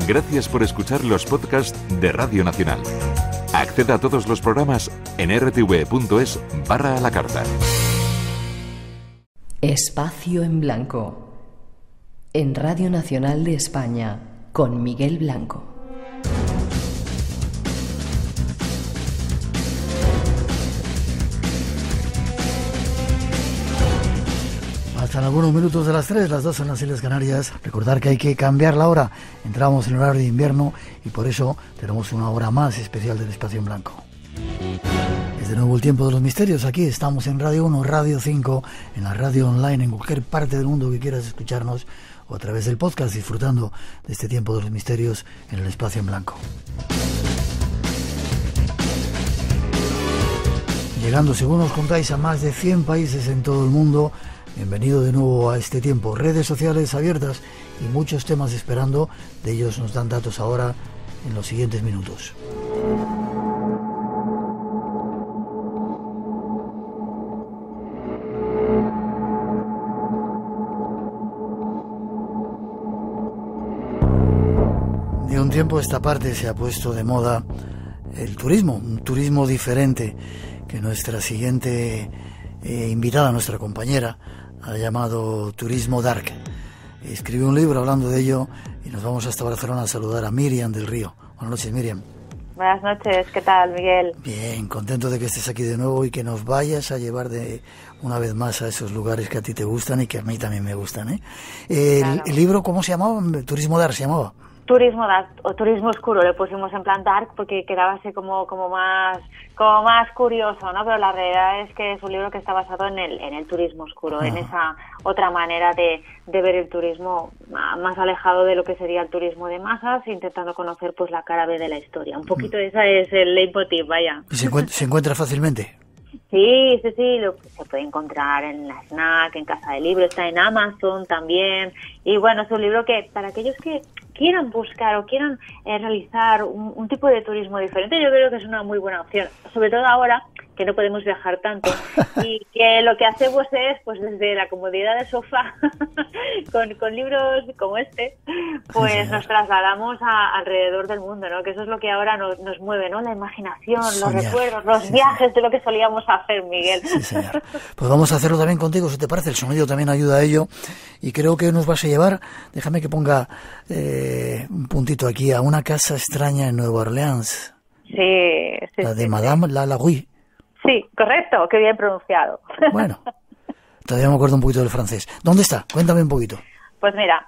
Gracias por escuchar los podcasts de Radio Nacional. Acceda a todos los programas en rtv.es/a la carta. Espacio en Blanco. En Radio Nacional de España, con Miguel Blanco. Faltan algunos minutos de las 3, las 2 en las Islas Canarias. Recordar que hay que cambiar la hora. Entramos en horario de invierno y por eso tenemos una hora más especial del Espacio en Blanco. Es de nuevo el tiempo de los misterios. Aquí estamos en Radio 1, Radio 5, en la radio online, en cualquier parte del mundo que quieras escucharnos, o a través del podcast, disfrutando de este tiempo de los misterios en el Espacio en Blanco. Llegando, según nos contáis, a más de 100 países en todo el mundo. Bienvenido de nuevo a este tiempo. Redes sociales abiertas y muchos temas esperando. De ellos nos dan datos ahora en los siguientes minutos. De un tiempo a esta parte se ha puesto de moda el turismo, un turismo diferente que nuestra siguiente invitada, nuestra compañera, ha llamado Turismo Dark. Escribió un libro hablando de ello y nos vamos hasta Barcelona a saludar a Miriam del Río. Buenas noches, Miriam. Buenas noches, ¿qué tal, Miguel? Bien, contento de que estés aquí de nuevo y que nos vayas a llevar de una vez más a esos lugares que a ti te gustan y que a mí también me gustan, ¿eh? Claro. El libro, ¿cómo se llamaba? Turismo Dark se llamaba. Turismo Dark o Turismo Oscuro, le pusimos en plan Dark porque quedaba así como más curioso, ¿no? Pero la realidad es que es un libro que está basado en el turismo oscuro, en esa otra manera de ver el turismo más alejado de lo que sería el turismo de masas, intentando conocer pues la cara B de la historia. Un poquito esa es el leitmotiv, vaya. ¿Y se encuentra fácilmente? Sí, se puede encontrar en la Snack, en Casa de Libros, está en Amazon también. Y bueno, es un libro que para aquellos que quieran buscar o quieran realizar un tipo de turismo diferente, yo creo que es una muy buena opción, sobre todo ahora que no podemos viajar tanto y que lo que hacemos es, pues desde la comodidad del sofá, con libros como este, pues nos trasladamos alrededor del mundo, ¿no? Que eso es lo que ahora nos mueve, ¿no? La imaginación, Soñar. los recuerdos, los viajes de lo que solíamos hacer, Miguel. Sí, señor. Pues vamos a hacerlo también contigo, si te parece. El sonido también ayuda a ello. Y creo que nos vas a llevar, déjame que ponga un puntito aquí, a una casa extraña en Nueva Orleans. Sí. La de Madame Lalaurie. Sí, correcto, qué bien pronunciado. Bueno, todavía me acuerdo un poquito del francés. ¿Dónde está? Cuéntame un poquito. Pues mira,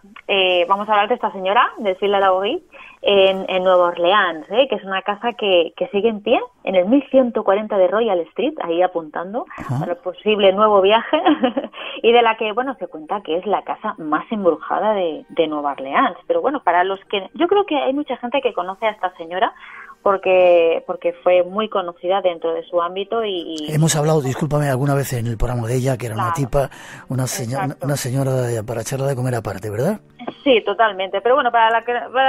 vamos a hablar de esta señora, de Phil Lalaurie, en Nueva Orleans, que es una casa que sigue en pie, en el 1140 de Royal Street, ahí apuntando para el posible nuevo viaje, y de la que, bueno, se cuenta que es la casa más embrujada de Nueva Orleans. Pero bueno, para los que... Yo creo que hay mucha gente que conoce a esta señora, porque fue muy conocida dentro de su ámbito y... Hemos hablado, discúlpame, alguna vez en el programa de ella, que era una tipa, una señora para echarla de comer aparte, ¿verdad? Sí, totalmente. Pero bueno, para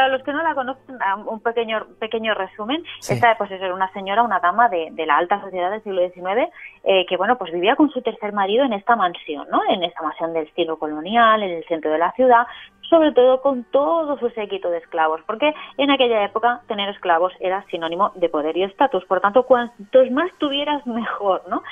los que no la conocen, un pequeño resumen. Sí. Esta pues es una señora, una dama de la alta sociedad del siglo XIX, que bueno, pues vivía con su tercer marido en esta mansión, ¿no? En esta mansión del estilo colonial, en el centro de la ciudad, sobre todo con todo su séquito de esclavos, porque en aquella época tener esclavos era sinónimo de poder y estatus, por tanto, cuantos más tuvieras, mejor, ¿no?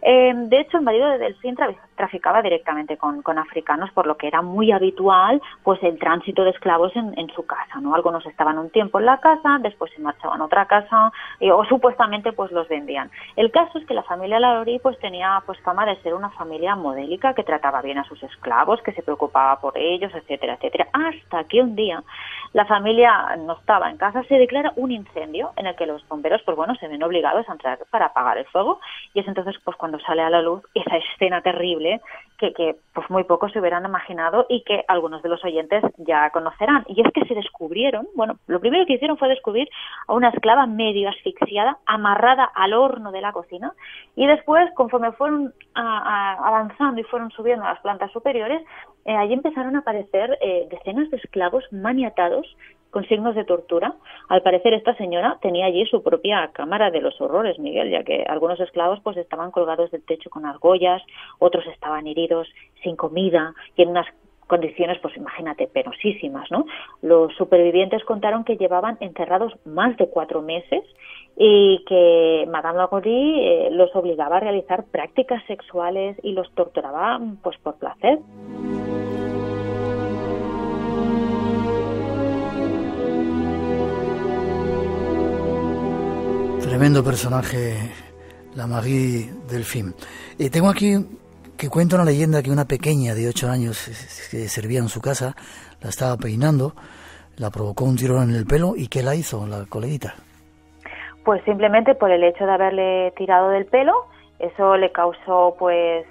De hecho, el marido de Delphine traficaba directamente con africanos, por lo que era muy habitual pues el tránsito de esclavos en su casa, ¿no? Algunos estaban un tiempo en la casa, después se marchaban a otra casa o supuestamente pues los vendían. El caso es que la familia Lalaurie pues tenía pues fama de ser una familia modélica que trataba bien a sus esclavos, que se preocupaba por ellos, etcétera, etcétera, hasta que un día la familia no estaba en casa, se declara un incendio en el que los bomberos pues bueno se ven obligados a entrar para apagar el fuego, y es entonces pues cuando sale a la luz esa escena terrible que pues muy pocos se hubieran imaginado y que algunos de los oyentes ya conocerán. Y es que se descubrieron, bueno, lo primero que hicieron fue descubrir a una esclava medio asfixiada, amarrada al horno de la cocina, y después, conforme fueron avanzando y fueron subiendo a las plantas superiores, allí empezaron a aparecer decenas de esclavos maniatados con signos de tortura. Al parecer esta señora tenía allí su propia cámara de los horrores, Miguel, ya que algunos esclavos pues estaban colgados del techo con argollas, otros estaban heridos, sin comida y en unas condiciones, pues imagínate, penosísimas, ¿no? Los supervivientes contaron que llevaban encerrados más de 4 meses y que Madame Lagorie los obligaba a realizar prácticas sexuales y los torturaba pues por placer. Tremendo personaje, la Marie Delphine. Tengo aquí que cuenta una leyenda que una pequeña de 8 años que servía en su casa, la estaba peinando, la provocó un tirón en el pelo y ¿qué la hizo la coleguita? Pues simplemente por el hecho de haberle tirado del pelo, eso le causó pues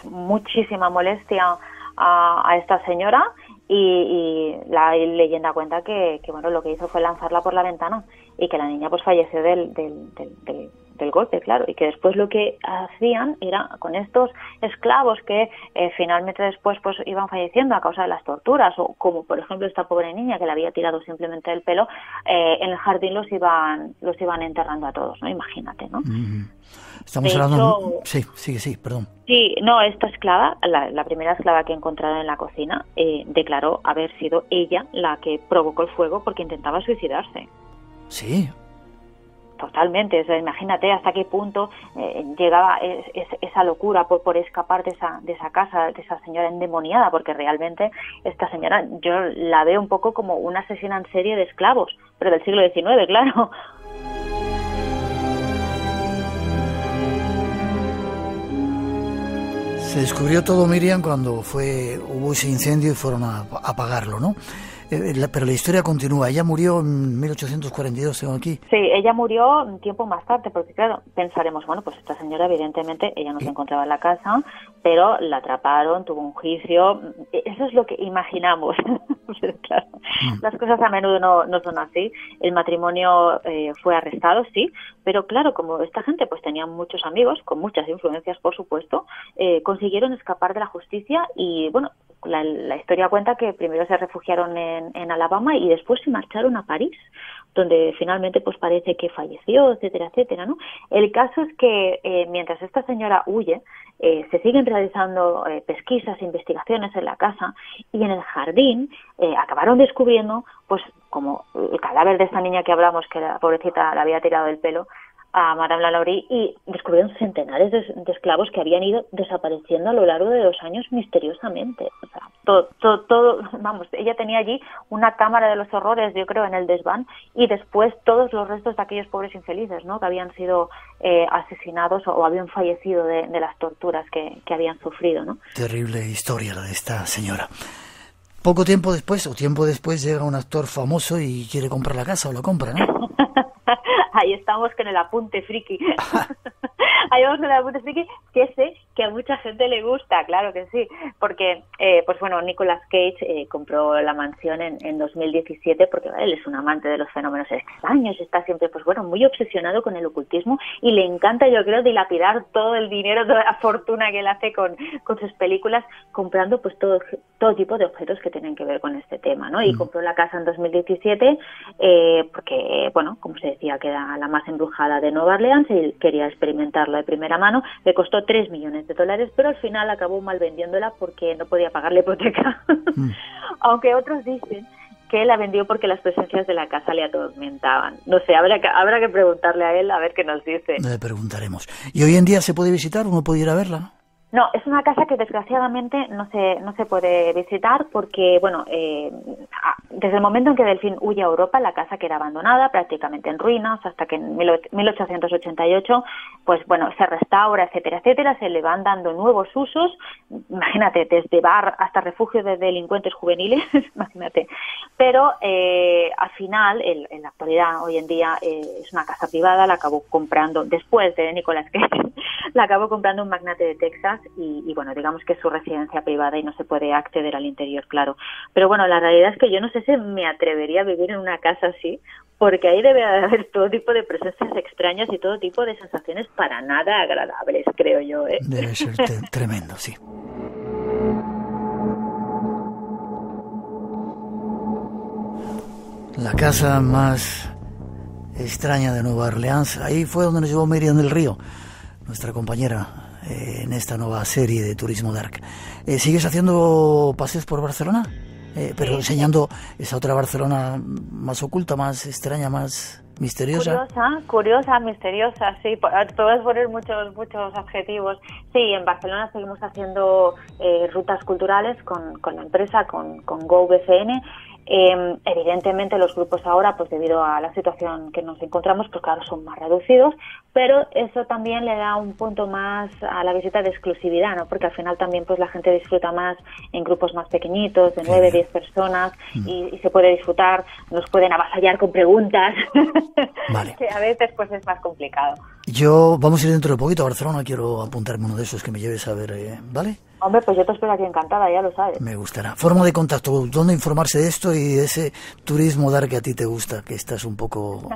muchísima molestia a esta señora y la leyenda cuenta que bueno, lo que hizo fue lanzarla por la ventana y que la niña pues falleció del golpe, claro, y que después lo que hacían era con estos esclavos que finalmente después pues iban falleciendo a causa de las torturas, o como por ejemplo esta pobre niña que le había tirado simplemente el pelo, en el jardín los iban enterrando a todos, ¿no? Imagínate, ¿no? Estamos hablando... Sí, perdón. Sí, no, esta esclava, la primera esclava que encontraron en la cocina, declaró haber sido ella la que provocó el fuego porque intentaba suicidarse. Sí. Totalmente, o sea, imagínate hasta qué punto llegaba esa locura por escapar de esa casa, de esa señora endemoniada, porque realmente esta señora yo la veo un poco como una asesina en serie de esclavos, pero del siglo XIX, claro. Se descubrió todo, Miriam, cuando hubo ese incendio y fueron a apagarlo, ¿no? Pero la historia continúa. Ella murió en 1842, tengo aquí. Sí, ella murió un tiempo más tarde, porque claro, pensaremos, bueno, pues esta señora evidentemente, ella no se encontraba en la casa, pero la atraparon, tuvo un juicio, eso es lo que imaginamos. Pero claro, las cosas a menudo no son así. El matrimonio fue arrestado, sí, pero claro, como esta gente pues tenía muchos amigos, con muchas influencias por supuesto, consiguieron escapar de la justicia y bueno, la historia cuenta que primero se refugiaron en Alabama y después se marcharon a París, donde finalmente pues parece que falleció, etcétera, etcétera, ¿no? El caso es que mientras esta señora huye, se siguen realizando pesquisas, investigaciones en la casa y en el jardín acabaron descubriendo, pues como el cadáver de esta niña que hablamos, que la pobrecita le había tirado el pelo a Madame Lagorie, y descubrieron centenares de esclavos que habían ido desapareciendo a lo largo de 2 años misteriosamente. O sea, todo, vamos, ella tenía allí una cámara de los horrores, yo creo, en el desván, y después todos los restos de aquellos pobres infelices, ¿no?, que habían sido asesinados o habían fallecido de las torturas que habían sufrido, ¿no? Terrible historia la de esta señora. Poco tiempo después llega un actor famoso y quiere comprar la casa, o la compra, ¿no? Ahí estamos con el apunte friki. Ahí vamos con el apunte friki, que sé que a mucha gente le gusta, claro que sí, porque, pues bueno, Nicolas Cage compró la mansión en 2017 porque él es un amante de los fenómenos extraños, está siempre, pues bueno, muy obsesionado con el ocultismo y le encanta, yo creo, dilapidar todo el dinero, toda la fortuna que él hace con sus películas, comprando pues todo tipo de objetos que tienen que ver con este tema, ¿no? Y compró la casa en 2017 porque, bueno, como se decía, que era la más embrujada de Nueva Orleans y quería experimentarlo de primera mano. Le costó $3 millones, pero al final acabó mal vendiéndola porque no podía pagar la hipoteca. Aunque otros dicen que la vendió porque las presencias de la casa le atormentaban. No sé, habrá que preguntarle a él a ver qué nos dice. Le preguntaremos. ¿Y hoy en día se puede visitar? ¿Uno puede ir a verla? No, es una casa que desgraciadamente no se puede visitar porque, bueno, desde el momento en que Delphine huye a Europa, la casa queda abandonada, prácticamente en ruinas, hasta que en 1888, pues bueno, se restaura, etcétera, etcétera, se le van dando nuevos usos, imagínate, desde bar hasta refugio de delincuentes juveniles, imagínate, pero al final, en la actualidad, hoy en día, es una casa privada, la acabó comprando, después de Nicolas Cage, la acabó comprando un magnate de Texas, y bueno, digamos que es su residencia privada y no se puede acceder al interior, claro. Pero bueno, la realidad es que yo no sé si me atrevería a vivir en una casa así, porque ahí debe haber todo tipo de presencias extrañas y todo tipo de sensaciones para nada agradables, creo yo, ¿eh? Debe ser tremendo, sí. La casa más extraña de Nueva Orleans, ahí fue donde nos llevó Miriam del Río, nuestra compañera en esta nueva serie de Turismo Dark. ¿Sigues haciendo paseos por Barcelona? Pero enseñando esa otra Barcelona más oculta, más extraña, más misteriosa. Curiosa, misteriosa, sí. Puedes poner muchos adjetivos. Sí, en Barcelona seguimos haciendo rutas culturales con la empresa, con GoBCN. Evidentemente los grupos ahora, pues debido a la situación que nos encontramos, pues claro, son más reducidos, pero eso también le da un punto más a la visita de exclusividad, ¿no? Porque al final también pues la gente disfruta más en grupos más pequeñitos, de 9, 10 personas, y se puede disfrutar, nos pueden avasallar con preguntas, vale. Que a veces pues es más complicado. Vamos a ir dentro de poquito a Barcelona, quiero apuntarme uno de esos que me lleves a ver, ¿vale? Hombre, pues yo te espero aquí encantada, ya lo sabes. Me gustará. Forma de contacto, ¿dónde informarse de esto y de ese turismo dark que a ti te gusta, que estás un poco...?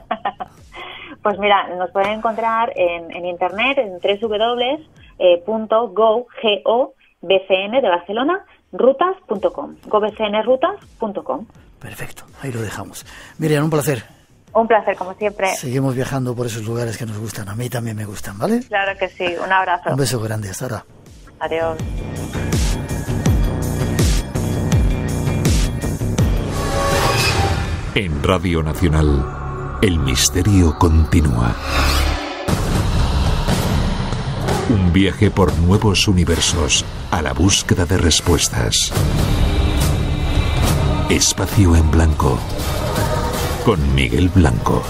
Pues mira, nos pueden encontrar en internet, en www.gobcn de Barcelona, rutas.com, gobcnrutas.com. Perfecto, ahí lo dejamos. Miriam, un placer. Un placer, como siempre. Seguimos viajando por esos lugares que nos gustan, a mí también me gustan, ¿vale? Claro que sí, un abrazo. Un beso grande, hasta ahora. Adiós. En Radio Nacional, el misterio continúa. Un viaje por nuevos universos a la búsqueda de respuestas. Espacio en Blanco, con Miguel Blanco.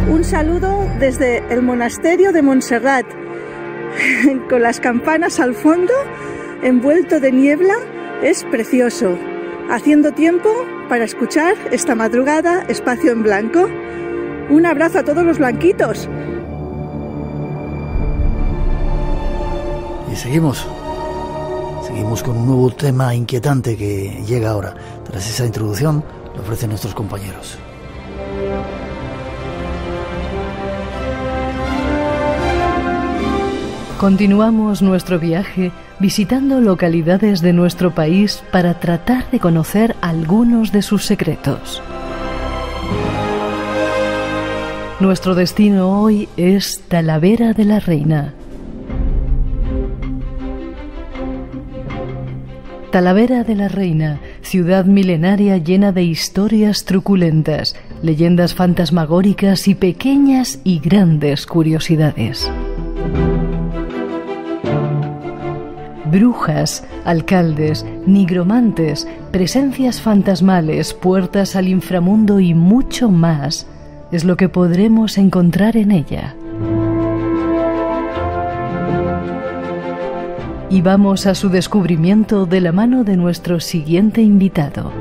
Un saludo desde el monasterio de Montserrat, con las campanas al fondo, envuelto de niebla, es precioso. Haciendo tiempo para escuchar esta madrugada Espacio en Blanco. Un abrazo a todos los blanquitos. Y seguimos con un nuevo tema inquietante que llega ahora. Tras esa introducción, lo ofrecen nuestros compañeros. Continuamos nuestro viaje visitando localidades de nuestro país para tratar de conocer algunos de sus secretos. Nuestro destino hoy es Talavera de la Reina. Talavera de la Reina, ciudad milenaria llena de historias truculentas, leyendas fantasmagóricas y pequeñas y grandes curiosidades. Brujas, alcaldes, nigromantes, presencias fantasmales, puertas al inframundo y mucho más es lo que podremos encontrar en ella. Y vamos a su descubrimiento de la mano de nuestro siguiente invitado.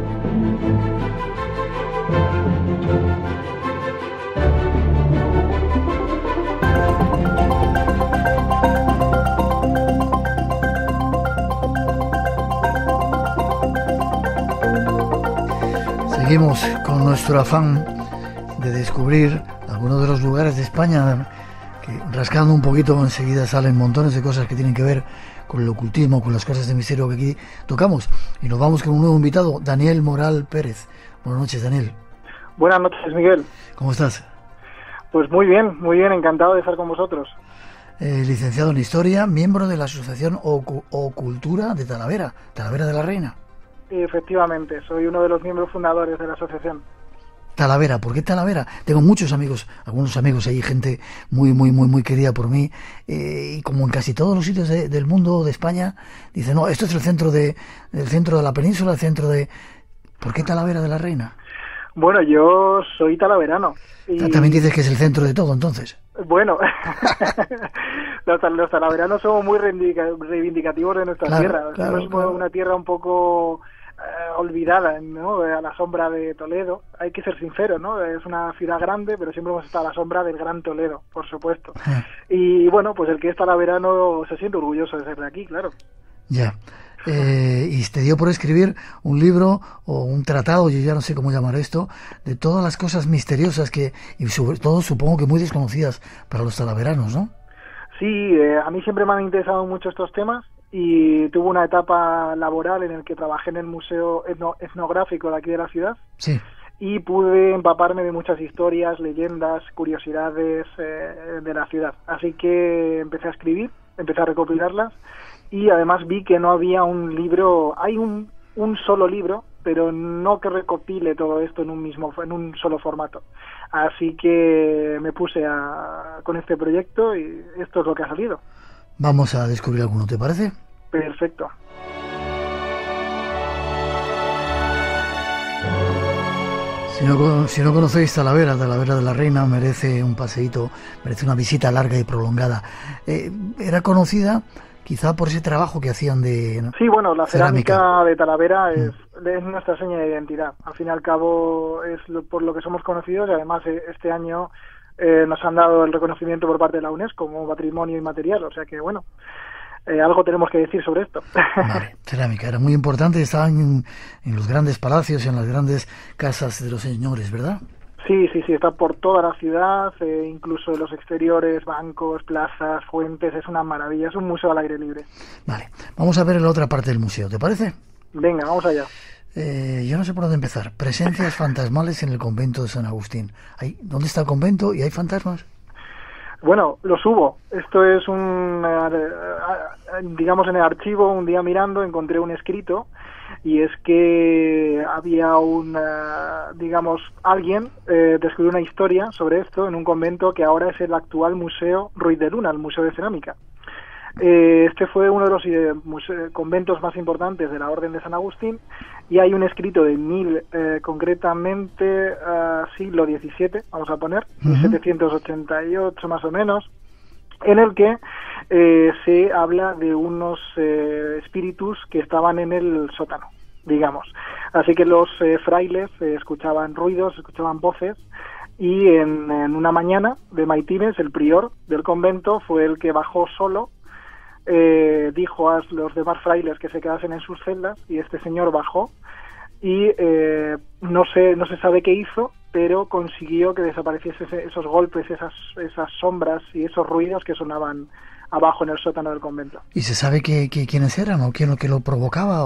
Seguimos con nuestro afán de descubrir algunos de los lugares de España que, rascando un poquito, enseguida salen montones de cosas que tienen que ver con el ocultismo, con las cosas de misterio que aquí tocamos. Y nos vamos con un nuevo invitado, Daniel Moral Pérez. Buenas noches, Daniel. Buenas noches, Miguel. ¿Cómo estás? Pues muy bien, encantado de estar con vosotros. Licenciado en Historia, miembro de la Asociación Ocultura de Talavera de la Reina. Efectivamente, soy uno de los miembros fundadores de la asociación. Talavera, ¿por qué Talavera? Tengo muchos amigos, algunos amigos ahí, gente muy querida por mí, y como en casi todos los sitios del mundo, de España, dicen, no, esto es el centro de la península, el centro de... ¿Por qué Talavera de la Reina? Bueno, yo soy talaverano. Y... También dices que es el centro de todo, entonces. Bueno, los talaveranos somos muy reivindicativos de nuestra tierra. Somos una tierra un poco... olvidada, ¿no? A la sombra de Toledo. Hay que ser sincero, ¿no? Es una ciudad grande, pero siempre hemos estado a la sombra del Gran Toledo, por supuesto. Y bueno, pues el que es talaverano se siente orgulloso de ser de aquí, claro. Ya. Y te dio por escribir un libro o un tratado, yo ya no sé cómo llamar esto, de todas las cosas misteriosas y sobre todo supongo que muy desconocidas para los talaveranos, ¿no? Sí, a mí siempre me han interesado mucho estos temas. Y tuve una etapa laboral en el que trabajé en el Museo Etnográfico de aquí de la ciudad. Sí. y pude empaparme de muchas historias, leyendas, curiosidades de la ciudad. Así que empecé a escribir, empecé a recopilarlas y además vi que no había un libro, hay un solo libro, pero no que recopile todo esto en un solo formato. Así que me puse con este proyecto y esto es lo que ha salido. Vamos a descubrir alguno, ¿te parece? Perfecto. Si no conocéis Talavera de la Reina, merece un paseíto, merece una visita larga y prolongada. Era conocida quizá por ese trabajo que hacían de Sí, bueno, la cerámica de Talavera es nuestra seña de identidad. Al fin y al cabo es por lo que somos conocidos y además este año nos han dado el reconocimiento por parte de la UNESCO como patrimonio inmaterial, o sea que bueno, algo tenemos que decir sobre esto. Vale, cerámica, era muy importante, estaban en los grandes palacios, en las grandes casas de los señores, ¿verdad? Sí, está por toda la ciudad, incluso en los exteriores, bancos, plazas, fuentes, es una maravilla, es un museo al aire libre. Vale, vamos a ver la otra parte del museo, ¿te parece? Venga, vamos allá. Yo no sé por dónde empezar. Presencias fantasmales en el convento de San Agustín. ¿Dónde está el convento y hay fantasmas? Bueno, los hubo. Esto es digamos en el archivo, un día mirando, encontré un escrito y es que había alguien descubrió una historia sobre esto en un convento que ahora es el actual Museo Ruiz de Luna, el Museo de Cerámica. Este fue uno de los conventos más importantes de la Orden de San Agustín y hay un escrito de concretamente siglo XVII, vamos a poner, 1788 más o menos, en el que se habla de unos espíritus que estaban en el sótano, digamos. Así que los frailes escuchaban ruidos, escuchaban voces, y en una mañana de Maitines, el prior del convento fue el que bajó solo, dijo a los demás frailes que se quedasen en sus celdas, y este señor bajó y no se sabe qué hizo, pero consiguió que desapareciesen esos golpes, esas sombras y esos ruidos que sonaban abajo en el sótano del convento. ¿Y se sabe quiénes eran o quién lo provocaba?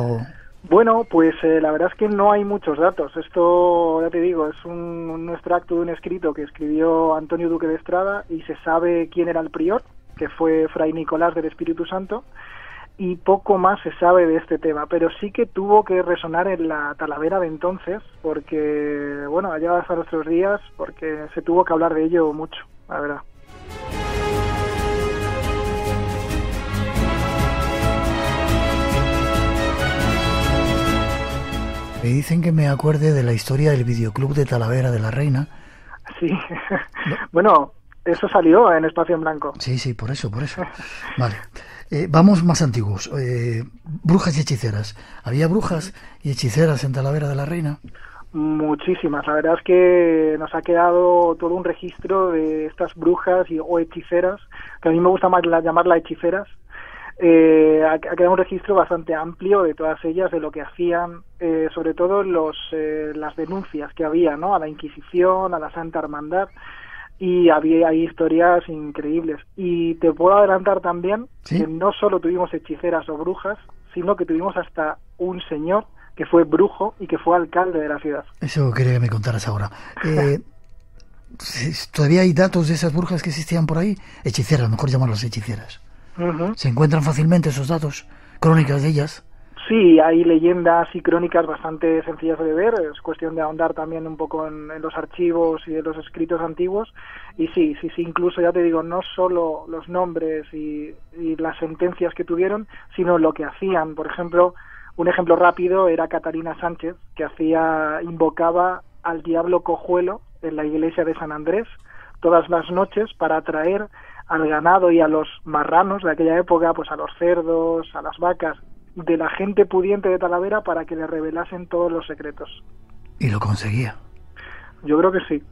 Bueno, pues la verdad es que no hay muchos datos. Esto, ya te digo, es un extracto de un escrito que escribió Antonio Duque de Estrada y se sabe quién era el prior, que fue Fray Nicolás del Espíritu Santo, y poco más se sabe de este tema, pero sí que tuvo que resonar en la Talavera de entonces, porque, bueno, ha llegado hasta nuestros días, porque se tuvo que hablar de ello mucho, la verdad. Me dicen que me acuerde de la historia del videoclub de Talavera de la Reina. Sí, bueno, eso salió en Espacio en Blanco. Sí, por eso. Vale. Vamos más antiguos. Brujas y hechiceras. ¿Había brujas y hechiceras en Talavera de la Reina? Muchísimas. La verdad es que nos ha quedado todo un registro de estas brujas o hechiceras, que a mí me gusta más llamarlas hechiceras. Ha quedado un registro bastante amplio de todas ellas, de lo que hacían, sobre todo las denuncias que había, ¿no?, a la Inquisición, a la Santa Hermandad. Y hay historias increíbles. Y te puedo adelantar también, ¿sí?, que no solo tuvimos hechiceras o brujas, sino que tuvimos hasta un señor que fue brujo y que fue alcalde de la ciudad. Eso quería que me contaras ahora. ¿Todavía hay datos de esas brujas que existían por ahí? Hechiceras, mejor llamarlas hechiceras. ¿Se encuentran fácilmente esos datos? ¿Crónicas de ellas? Sí, hay leyendas y crónicas bastante sencillas de ver, es cuestión de ahondar también un poco en los archivos y en los escritos antiguos, y sí, incluso ya te digo, no solo los nombres y las sentencias que tuvieron, sino lo que hacían. Por ejemplo, un ejemplo rápido era Catarina Sánchez, que invocaba al diablo cojuelo en la iglesia de San Andrés todas las noches para atraer al ganado y a los marranos de aquella época, pues a los cerdos, a las vacas, de la gente pudiente de Talavera, para que le revelasen todos los secretos. ¿Y lo conseguía? Yo creo que sí.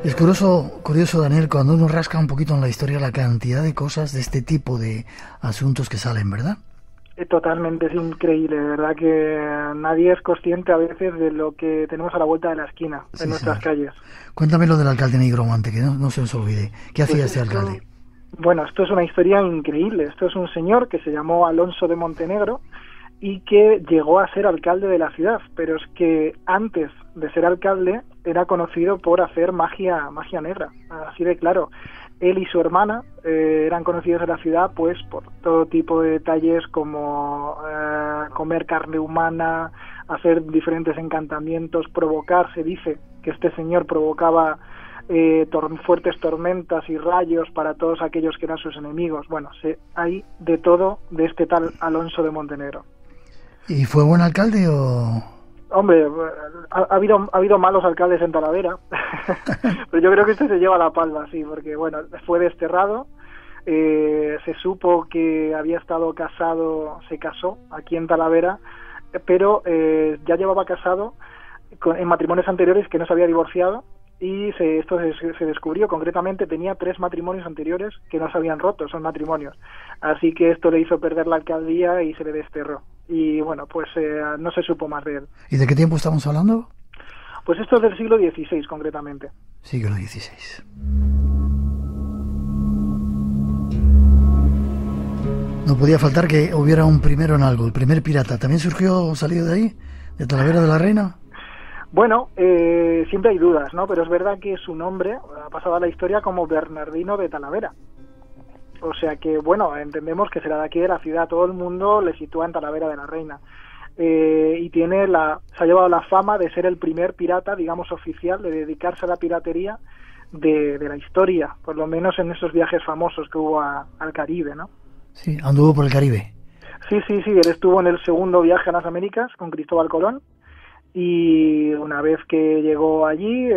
Es curioso, Daniel, cuando uno rasca un poquito en la historia, la cantidad de cosas de este tipo de asuntos que salen, ¿verdad? Totalmente, es increíble, de verdad que nadie es consciente a veces de lo que tenemos a la vuelta de la esquina, en nuestras calles. Cuéntame lo del alcalde nigromante, que no se nos olvide. ¿Qué hacía este alcalde? Bueno, esto es una historia increíble. Esto es un señor que se llamó Alonso de Montenegro y que llegó a ser alcalde de la ciudad, pero es que antes de ser alcalde era conocido por hacer magia negra, así de claro. Él y su hermana eran conocidos en la ciudad pues por todo tipo de detalles como comer carne humana, hacer diferentes encantamientos, provocar. Se dice que este señor provocaba fuertes tormentas y rayos para todos aquellos que eran sus enemigos. Bueno, hay de todo de este tal Alonso de Montenegro. ¿Y fue buen alcalde o...? Hombre, ha habido malos alcaldes en Talavera, pero yo creo que este se lleva la palma, sí, porque bueno, fue desterrado, se supo que había estado casado, se casó aquí en Talavera, pero ya llevaba casado en matrimonios anteriores que no se había divorciado, y esto se descubrió. Concretamente tenía 3 matrimonios anteriores que no se habían roto, son matrimonios, así que esto le hizo perder la alcaldía y se le desterró, y bueno, pues no se supo más de él. ¿Y de qué tiempo estamos hablando? Pues esto es del siglo XVI concretamente. Siglo XVI. No podía faltar que hubiera un primero en algo, el primer pirata. ¿También salió de ahí, de Talavera de la Reina? Bueno, siempre hay dudas, ¿no? Pero es verdad que su nombre ha pasado a la historia como Bernardino de Talavera. O sea que, bueno, entendemos que será de aquí de la ciudad. Todo el mundo le sitúa en Talavera de la Reina. Y se ha llevado la fama de ser el primer pirata, digamos, oficial, de dedicarse a la piratería de la historia, por lo menos en esos viajes famosos que hubo al Caribe, ¿no? Sí, anduvo por el Caribe. Sí, él estuvo en el segundo viaje a las Américas con Cristóbal Colón. Y una vez que llegó allí,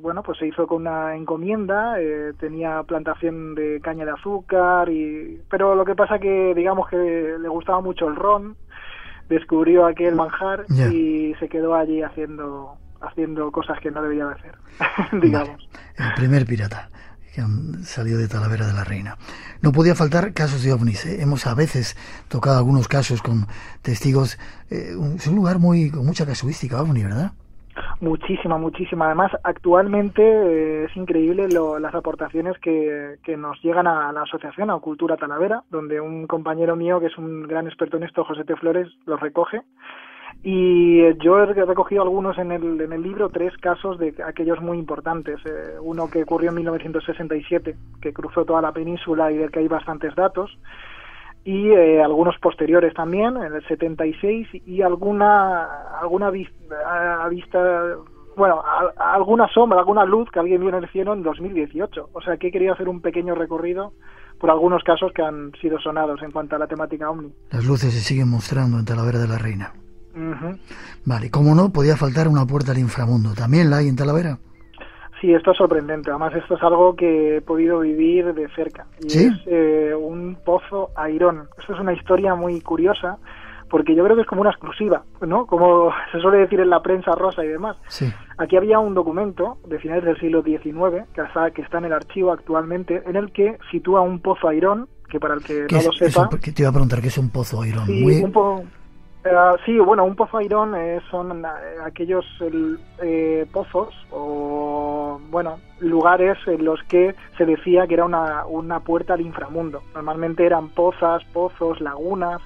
bueno, pues se hizo con una encomienda, tenía plantación de caña de azúcar, pero lo que pasa que, digamos que le gustaba mucho el ron, descubrió aquel manjar y se quedó allí haciendo cosas que no debía de hacer, digamos. Vale. El primer pirata que han salido de Talavera de la Reina. No podía faltar casos de ovnis. Hemos a veces tocado algunos casos con testigos. Es un lugar con mucha casuística ovni, ¿verdad? Muchísima. Además, actualmente es increíble las aportaciones que nos llegan a la asociación, a Cultura Talavera, donde un compañero mío, que es un gran experto en esto, José T. Flores, los recoge. Y yo he recogido algunos en el libro, 3 casos de aquellos muy importantes. Uno que ocurrió en 1967, que cruzó toda la península y del que hay bastantes datos, y algunos posteriores también, en el 76, y alguna sombra, alguna luz que alguien vio en el cielo en 2018. O sea que he querido hacer un pequeño recorrido por algunos casos que han sido sonados en cuanto a la temática ovni. Las luces se siguen mostrando en Talavera de la Reina. Uh-huh. Vale, como no, podía faltar una puerta al inframundo. ¿También la hay en Talavera? Sí, esto es sorprendente. Además, esto es algo que he podido vivir de cerca. Y ¿sí? Es un pozo Airón. Esto es una historia muy curiosa, porque yo creo que es como una exclusiva, ¿no? Como se suele decir en la prensa rosa y demás. Sí. Aquí había un documento de finales del siglo XIX, que está en el archivo actualmente, en el que sitúa un pozo Airón, que para el que no lo sepa... Te iba a preguntar, ¿qué es un pozo Airón? Sí, un pozo Airón son aquellos pozos o, bueno, lugares en los que se decía que era una puerta al inframundo. Normalmente eran pozos, lagunas,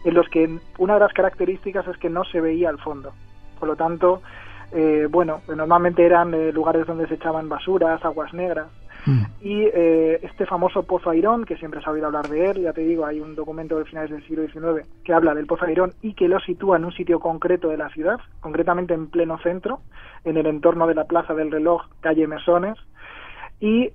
en los que una de las características es que no se veía al fondo. Por lo tanto, normalmente eran lugares donde se echaban basuras, aguas negras. Y este famoso Pozo Airón, que siempre se ha oído hablar de él, ya te digo, hay un documento de finales del siglo XIX que habla del Pozo Airón y que lo sitúa en un sitio concreto de la ciudad, concretamente en pleno centro, en el entorno de la Plaza del Reloj, calle Mesones. Y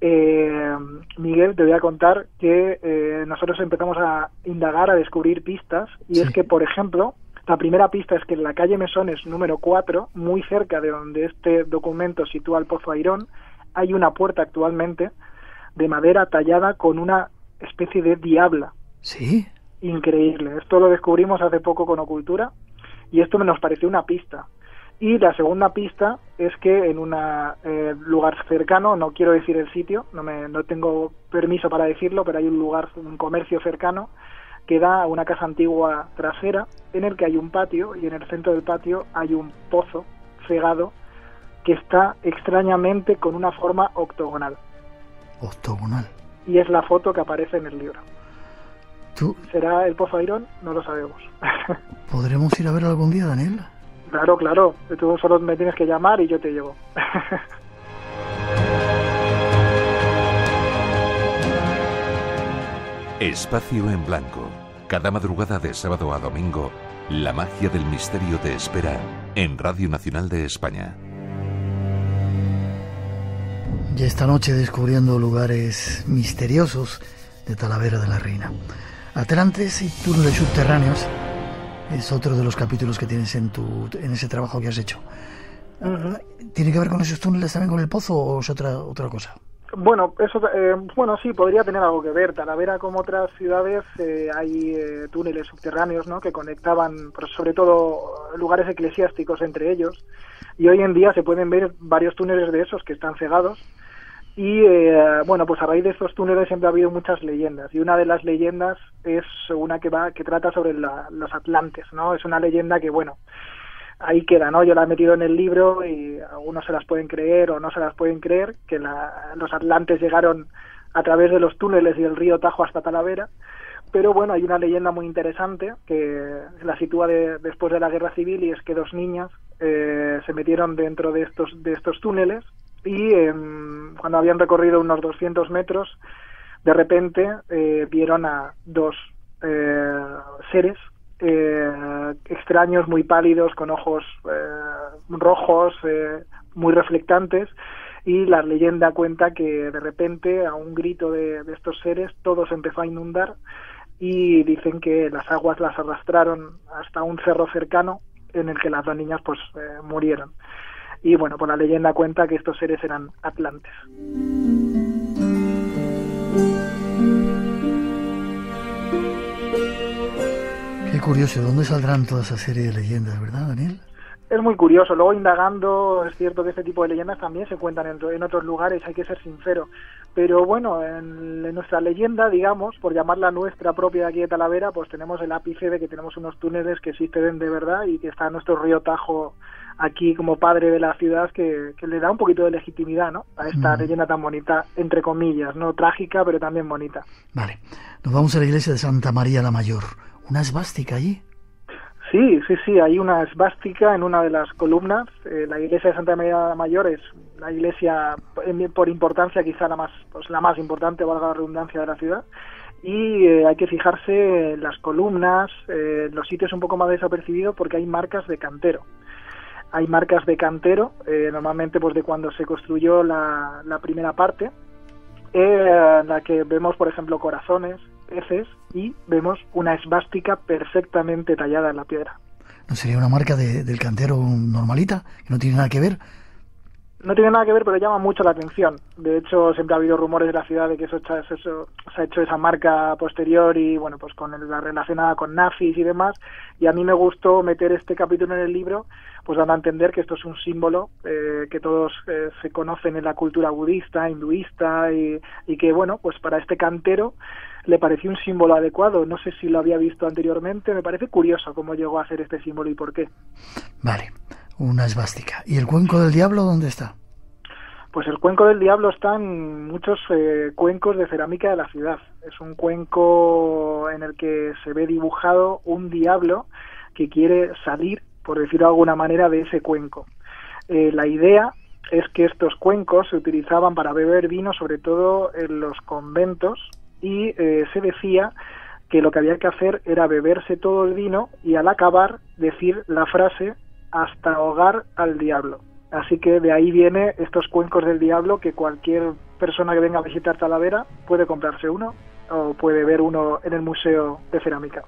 Miguel, te voy a contar que nosotros empezamos a indagar, a descubrir pistas, y es que, por ejemplo, la primera pista es que en la calle Mesones número 4, muy cerca de donde este documento sitúa el Pozo Airón, hay una puerta actualmente de madera tallada con una especie de diabla. ¿Sí? Increíble. Esto lo descubrimos hace poco con Ocultura y esto nos pareció una pista. Y la segunda pista es que en un lugar cercano, no quiero decir el sitio, no tengo permiso para decirlo, pero hay un comercio cercano que da a una casa antigua trasera en el que hay un patio y en el centro del patio hay un pozo cegado que está extrañamente con una forma octogonal. ¿Octogonal? y es la foto que aparece en el libro. ¿Tú? ¿Será el Pozo Airón? No lo sabemos. ¿Podremos ir a verlo algún día, Daniel? Claro. Tú solo me tienes que llamar y yo te llevo. Espacio en Blanco. Cada madrugada de sábado a domingo, la magia del misterio te espera en Radio Nacional de España. Y esta noche descubriendo lugares misteriosos de Talavera de la Reina. Atlantes y túneles subterráneos es otro de los capítulos que tienes en ese trabajo que has hecho. ¿Tiene que ver con esos túneles también, con el pozo, o es otra cosa? Bueno, eso, sí, podría tener algo que ver. Talavera, como otras ciudades, hay túneles subterráneos, ¿no?, que conectaban, pues, sobre todo lugares eclesiásticos entre ellos, y hoy en día se pueden ver varios túneles de esos que están cegados. Y pues a raíz de estos túneles siempre ha habido muchas leyendas, y una de las leyendas es una que trata sobre los atlantes, ¿no? Es una leyenda que, bueno, ahí queda, ¿no? Yo la he metido en el libro y algunos se las pueden creer o no se las pueden creer, que los atlantes llegaron a través de los túneles y el río Tajo hasta Talavera. Pero bueno, hay una leyenda muy interesante que la sitúa después de la Guerra Civil, y es que 2 niñas se metieron dentro de estos túneles, y cuando habían recorrido unos 200 metros, de repente vieron a 2 seres extraños, muy pálidos, con ojos rojos, muy reflectantes, y la leyenda cuenta que de repente, a un grito de estos seres, todo se empezó a inundar, y dicen que las aguas las arrastraron hasta un cerro cercano, en el que las 2 niñas pues murieron. Y bueno, pues la leyenda cuenta que estos seres eran atlantes. Qué curioso, ¿de dónde saldrán toda esa serie de leyendas, verdad, Daniel? Es muy curioso. Luego, indagando, es cierto que este tipo de leyendas también se cuentan en otros lugares, hay que ser sincero. Pero bueno, en nuestra leyenda, digamos, por llamarla nuestra propia de aquí de Talavera, pues tenemos el ápice de que tenemos unos túneles que existen de verdad, y que está nuestro río Tajo aquí como padre de la ciudad, que le da un poquito de legitimidad, ¿no?, a esta leyenda tan bonita, entre comillas, no trágica, pero también bonita. Vale, nos vamos a la iglesia de Santa María la Mayor. ¿Una esvástica allí? Sí, hay una esvástica en una de las columnas. La iglesia de Santa María la Mayor es la iglesia, por importancia, quizá la más importante, valga la redundancia, de la ciudad. Y hay que fijarse en las columnas, los sitios un poco más desapercibidos, porque hay marcas de cantero. Hay marcas de cantero, normalmente pues de cuando se construyó la primera parte, en la que vemos, por ejemplo, corazones, peces, y vemos una esvástica perfectamente tallada en la piedra. ¿No sería una marca del cantero normalita, que no tiene nada que ver? No tiene nada que ver, pero llama mucho la atención. De hecho, siempre ha habido rumores de la ciudad de que se ha hecho esa marca posterior, y bueno, pues con la relacionada con nazis y demás. Y a mí me gustó meter este capítulo en el libro, pues dando a entender que esto es un símbolo que todos se conocen en la cultura budista, hinduista, y que, bueno, pues para este cantero le pareció un símbolo adecuado. No sé si lo había visto anteriormente. Me parece curioso cómo llegó a hacer este símbolo y por qué. Vale, una esvástica. ¿Y el cuenco del diablo dónde está? Pues el cuenco del diablo está en muchos cuencos de cerámica de la ciudad. Es un cuenco en el que se ve dibujado un diablo que quiere salir, por decirlo de alguna manera, de ese cuenco. La idea es que estos cuencos se utilizaban para beber vino, sobre todo en los conventos, y se decía que lo que había que hacer era beberse todo el vino y, al acabar, decir la frase "hasta ahogar al diablo". Así que de ahí viene estos cuencos del diablo, que cualquier persona que venga a visitar Talavera puede comprarse uno, o puede ver uno en el Museo de Cerámica.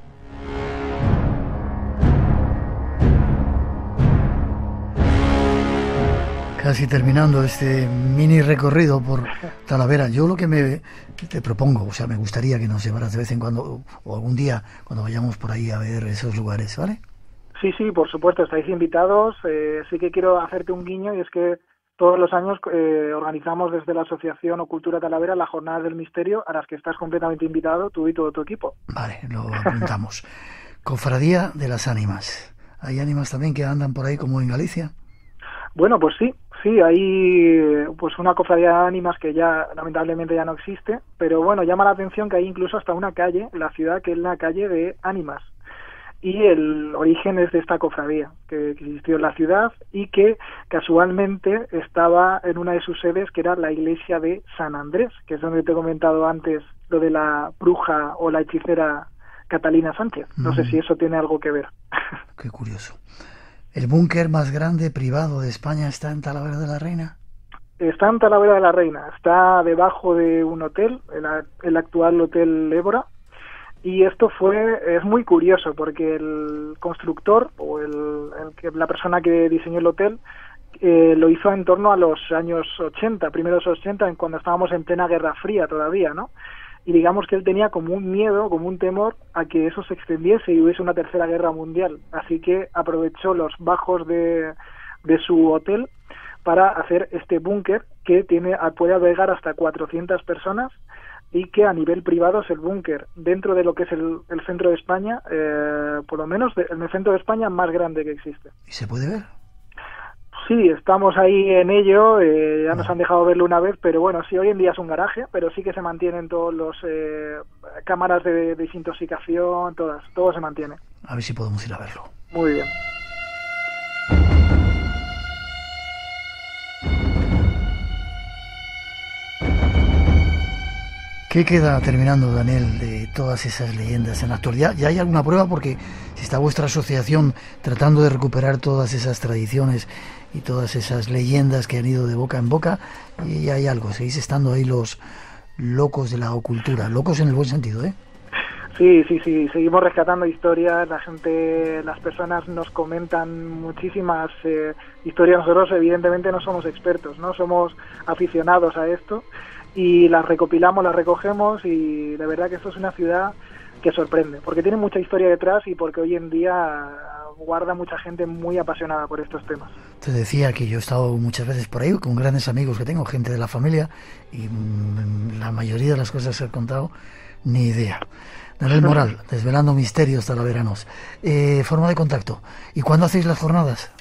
Casi terminando este mini recorrido por Talavera, yo lo que te propongo, o sea, me gustaría que nos llevaras de vez en cuando, o algún día, cuando vayamos por ahí a ver esos lugares, ¿vale? Sí, por supuesto, estáis invitados. Sí que quiero hacerte un guiño, y es que todos los años organizamos desde la Asociación o Cultura Talavera las Jornadas del Misterio, a las que estás completamente invitado, tú y todo tu equipo. Vale, lo apuntamos. Cofradía de las Ánimas. ¿Hay ánimas también que andan por ahí como en Galicia? Bueno, pues sí, Sí, hay pues una cofradía de ánimas que ya lamentablemente ya no existe, pero bueno, llama la atención que hay incluso hasta una calle en la ciudad que es la calle de Ánimas. Y el origen es de esta cofradía que existió en la ciudad y que casualmente estaba en una de sus sedes, que era la iglesia de San Andrés, que es donde te he comentado antes lo de la bruja o la hechicera Catalina Sánchez. No sé si eso tiene algo que ver. Qué curioso. ¿El búnker más grande privado de España está en Talavera de la Reina? Está en Talavera de la Reina, está debajo de un hotel, el actual Hotel Évora. Y esto es muy curioso porque el constructor o la persona que diseñó el hotel lo hizo en torno a los años 80, primeros 80, cuando estábamos en plena Guerra Fría todavía, ¿no? Y digamos que él tenía como un miedo, como un temor a que eso se extendiese y hubiese una tercera guerra mundial. Así que aprovechó los bajos de su hotel para hacer este búnker que puede albergar hasta 400 personas y que a nivel privado es el búnker dentro de lo que es el centro de España, por lo menos en el centro de España más grande que existe. ¿Y se puede ver? Sí, estamos ahí en ello, ya nos han dejado verlo una vez, pero bueno, sí, hoy en día es un garaje, pero sí que se mantienen todos los cámaras de desintoxicación, todo se mantiene. A ver si podemos ir a verlo. Muy bien. ¿Qué queda terminando, Daniel, de todas esas leyendas en la actualidad? ¿Ya hay alguna prueba? Porque si está vuestra asociación tratando de recuperar todas esas tradiciones y todas esas leyendas que han ido de boca en boca, y hay algo, seguís estando ahí los locos de la ocultura, locos en el buen sentido, ¿eh? Sí, seguimos rescatando historias, las personas nos comentan muchísimas historias. Nosotros evidentemente no somos expertos, no somos aficionados a esto, y las recopilamos, las recogemos, y de verdad que esto es una ciudad que sorprende, porque tiene mucha historia detrás y porque hoy en día guarda mucha gente muy apasionada por estos temas. Te decía que yo he estado muchas veces por ahí con grandes amigos que tengo, gente de la familia, y la mayoría de las cosas que he contado, ni idea. Daniel Moral, desvelando misterios talaveranos. Forma de contacto. ¿Y cuándo hacéis las jornadas?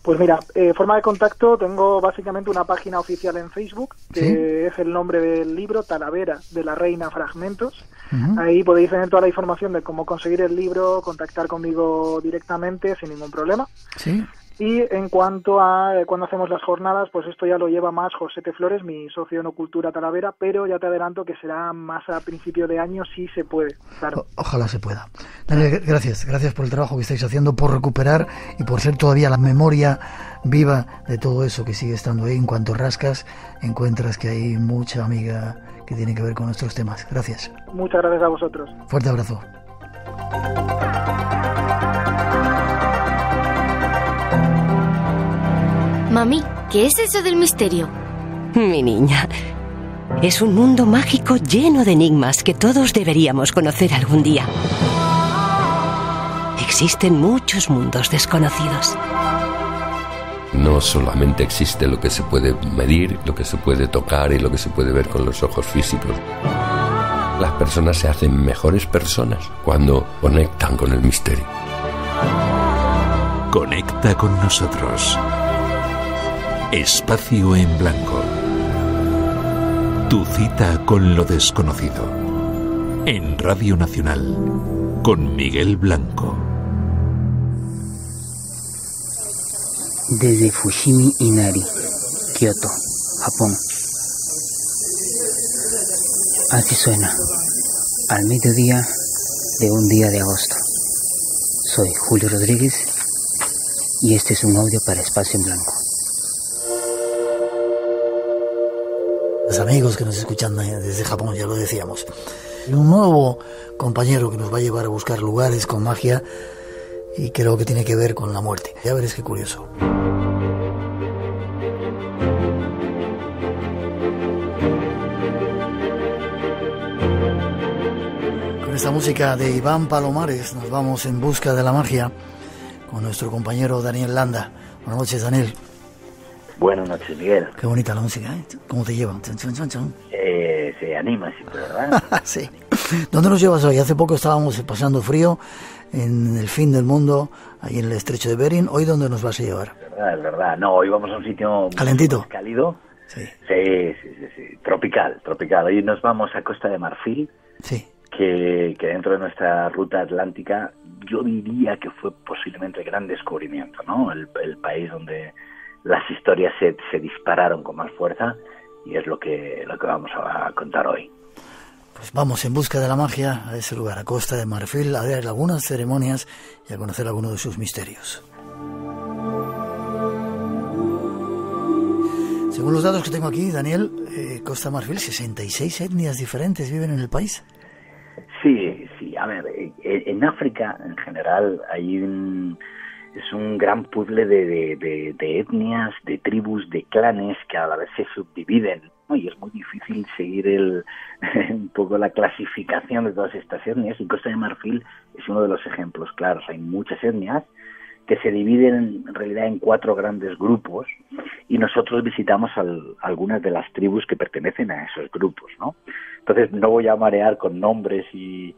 Pues mira, forma de contacto, tengo básicamente una página oficial en Facebook, que ¿sí? Es el nombre del libro, Talavera de la Reina Fragmentos. Uh-huh. Ahí podéis tener toda la información de cómo conseguir el libro, contactar conmigo directamente sin ningún problema. Sí. Y en cuanto a cuando hacemos las jornadas, pues esto ya lo lleva más José T. Flores, mi socio en Ocultura Talavera, pero ya te adelanto que será más a principio de año si se puede, claro. Ojalá se pueda. Daniel, gracias por el trabajo que estáis haciendo, por recuperar y por ser todavía la memoria viva de todo eso que sigue estando ahí. En cuanto rascas, encuentras que hay mucha amiga que tiene que ver con nuestros temas. Gracias. Muchas gracias a vosotros. Fuerte abrazo. Mami, ¿qué es eso del misterio? Mi niña, es un mundo mágico lleno de enigmas que todos deberíamos conocer algún día. Existen muchos mundos desconocidos. No solamente existe lo que se puede medir, lo que se puede tocar y lo que se puede ver con los ojos físicos. Las personas se hacen mejores personas cuando conectan con el misterio. Conecta con nosotros. Espacio en Blanco. Tu cita con lo desconocido. En Radio Nacional, con Miguel Blanco. Desde Fushimi Inari, Kioto, Japón. Así suena, al mediodía de un día de agosto. Soy Julio Rodríguez y este es un audio para Espacio en Blanco. Los amigos que nos escuchan desde Japón, ya lo decíamos. Un nuevo compañero que nos va a llevar a buscar lugares con magia y creo que tiene que ver con la muerte. Ya veréis qué curioso. Con esta música de Iván Palomares nos vamos en busca de la magia con nuestro compañero Daniel Landa. Buenas noches, Daniel. Buenas noches, Miguel. Qué bonita la música, ¿eh? ¿Cómo te llevan? Se anima siempre, ¿verdad? Sí. ¿Dónde nos llevas hoy? Hace poco estábamos pasando frío en el fin del mundo, ahí en el estrecho de Bering. ¿Hoy dónde nos vas a llevar? Es verdad. No, hoy vamos a un sitio calentito, cálido. Sí, tropical. Hoy nos vamos a Costa de Marfil, que dentro de nuestra ruta atlántica yo diría que fue posiblemente el gran descubrimiento, ¿no? El país donde las historias se dispararon con más fuerza, y es lo que vamos a contar hoy. Pues vamos en busca de la magia a ese lugar, a Costa de Marfil, a ver algunas ceremonias y a conocer algunos de sus misterios. Según los datos que tengo aquí, Daniel, Costa de Marfil, 66 etnias diferentes viven en el país. Sí, a ver, en África en general es un gran puzzle de etnias, de tribus, de clanes que a la vez se subdividen, ¿no? Y es muy difícil seguir un poco la clasificación de todas estas etnias, y Costa de Marfil es uno de los ejemplos claros. Hay muchas etnias que se dividen en realidad en 4 grandes grupos, y nosotros visitamos algunas de las tribus que pertenecen a esos grupos, ¿no? Entonces no voy a marear con nombres y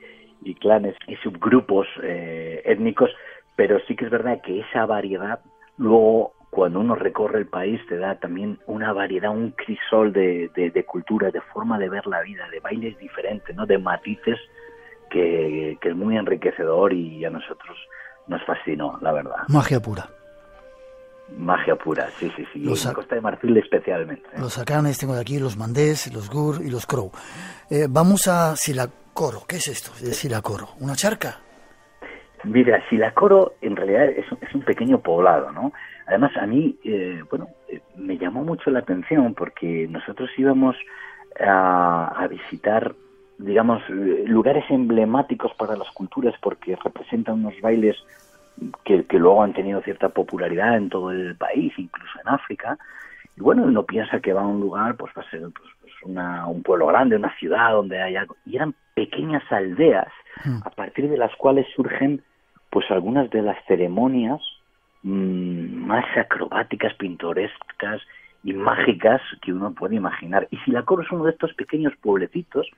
clanes y subgrupos étnicos, pero sí que es verdad que esa variedad, luego cuando uno recorre el país, te da también una variedad, un crisol de cultura, de forma de ver la vida, de bailes diferentes, ¿no? De matices que es muy enriquecedor, y a nosotros nos fascinó, la verdad. Magia pura. Magia pura, sí. En Costa de Marfil especialmente. Los Akanes, tengo de aquí los Mandés, los Gur y los Crow. Vamos a Silacoro. ¿Qué es esto de Silacoro? ¿Una charca? Mira, Silacoro en realidad es un pequeño poblado, ¿no? Además, a mí, me llamó mucho la atención porque nosotros íbamos a visitar, digamos, lugares emblemáticos para las culturas, porque representan unos bailes que luego han tenido cierta popularidad en todo el país, incluso en África. Y bueno, uno piensa que va a un lugar, pues va a ser un pueblo grande, una ciudad donde hay algo. Y eran pequeñas aldeas a partir de las cuales surgen pues algunas de las ceremonias más acrobáticas, pintorescas y mágicas que uno puede imaginar. Y Silacoro es uno de estos pequeños pueblecitos